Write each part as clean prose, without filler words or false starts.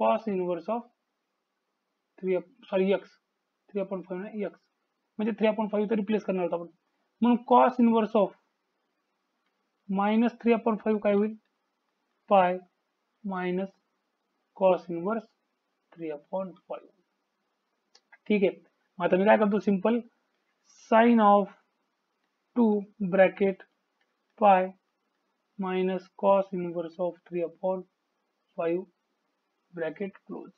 cos inverse of 3/5 नाही x म्हणजे 3/5 तर रिप्लेस करणार आहोत आपण म्हणून कॉस इनवर्स ऑफ -3/5 काय होईल पाय मायनस कॉस इनवर्स 3/5 ठीक आहे मग आता मी काय करतो simple sine of 2 bracket pi minus cos inverse of 3/5 bracket close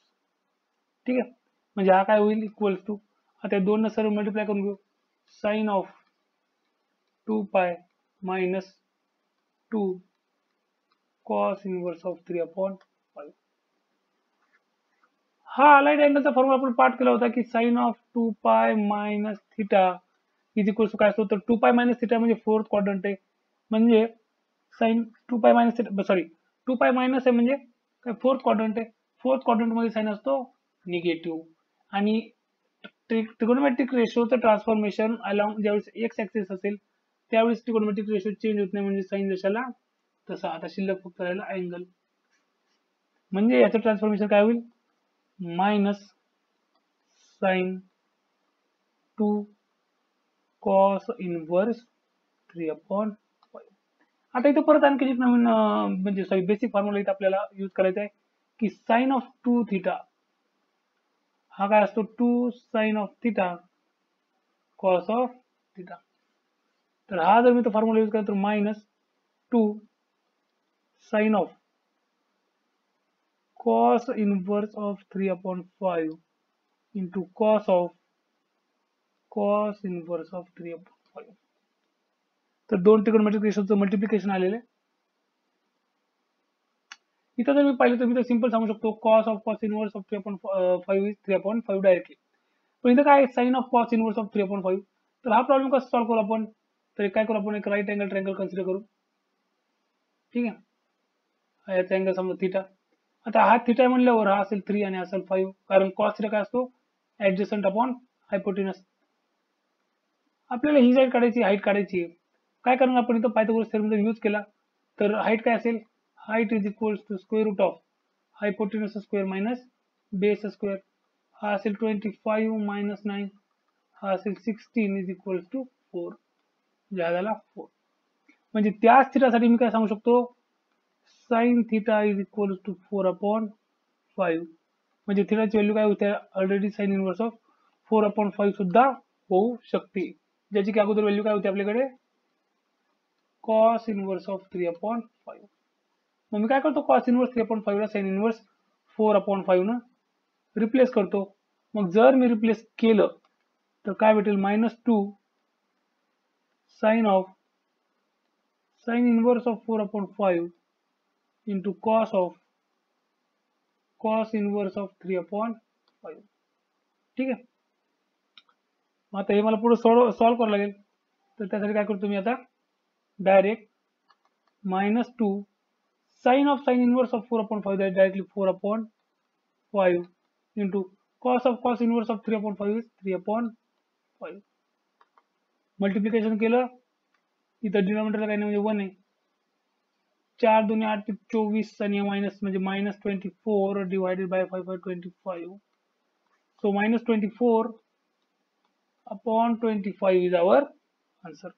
ठीक आहे म्हणजे हा काय होईल इक्वल्स टू आता दोन न सर्व मल्टिप्लाय करून घेऊ sign of 2 pi minus 2 cos inverse of 3/5 हा अलाइड अँगलचा फॉर्म्युला आपण पाठ केला होता की sign of 2 pi minus theta is equals to काय असतो तर 2 पाय मायनस थिटा म्हणजे फोर्थ क्वाड्रंट आहे म्हणजे sign 2 pi minus theta sorry 2 pi minus आहे म्हणजे काय फोर्थ क्वाड्रंट आहे फोर्थ क्वाड्रंट मध्ये साइन असतो निगेटिव्ह आणि ट्रिगोनोमेट्रिक रेशोचं ट्रान्सफॉर्मेशन अलॉंग ज्यावेळेस एक्स ऍक्सिस असेल त्यावेळेस ट्रिगोनोमेट्रिक रेशो चेंज होत नाही म्हणजे साइन जशाला तसा आता शिल्लक फक्त राहिला अँगल म्हणजे याचं ट्रान्सफॉर्मेशन काय होईल मायनस साइन 2 कॉस इनवर्स 3/5 आता इथं परत आणखी एक नवीन म्हणजे सॉरी बेसिक फॉर्म्युला इथं आपल्याला यूज करायचा आहे की साइन ऑफ 2 थिटा हा काय असतो 2 sine of theta cos of theta तर हा जर मी तो फॉर्म्युला यूज केला तर minus 2 sine of cos inverse of 3/5 into cos inverse of 3/5 तर दोन ट्रिगोनोमेट्रिक रेशोचं मल्टिप्लिकेशन आलेले इथं जर मी पाहिलं तर मी तर सिंपल सांगू शकतो cos inverse of 3/5 is 3/5 directly पण इथं काय sine of cos inverse of 3/5 तर हा प्रॉब्लेम कसा सॉल्व्ह करू आपण तर काय करू आपण एक राईट अँगल ट्रायंगल कन्सिडर करू ठीक आहे याचा अँगल समजा थिटा आता हा थिटा म्हणल्यावर हा असेल 3 आणि असेल 5 कारण कॉस थिटा काय असतो ऍडजस्टंट अपॉन हायपोटेनस आपल्याला ही साईड काढायची हाईट काढायची काय करणार आपण इथं पायथागोरस थेरम जर यूज केला तर हाईट काय असेल height is equals to square root of hypotenuse square minus base square हा असेल 25 मायनस 9 हा असेल 16 इज इक्वल्स टू 4 ज्या झाला 4 म्हणजे त्याच थिटासाठी मी काय सांगू शकतो sine theta is equals to 4/5 म्हणजे थिटाची व्हॅल्यू काय होते ऑलरेडी साइन इनवर्स ऑफ 4/5 सुद्धा होऊ शकते ज्याची की अगोदर व्हॅल्यू काय होती आपल्याकडे कॉस इनवर्स ऑफ 3/5 मग मी काय करतो कॉस इनवर्स 3/5 ला साइन इनवर्स 4/5 न रिप्लेस करतो मग जर मी रिप्लेस केलं तर काय भेटेल -2 sine inverse of 4/5 into cos inverse of 3/5 ठीक आहे मग आता हे मला पुढे सॉल्व्ह करावं लागेल तर त्यासाठी काय करतो मी आता direct -2 sine inverse of 4/5 directly 4/5 into cos inverse of 3/5 is 3/5 multiplication केलं इथं डिनॉमिनेटरला काही नाही म्हणजे 1 आहे 4 2 8 24 आणि मायनस म्हणजे -24 divided by 5/25 so -24/25 is our answer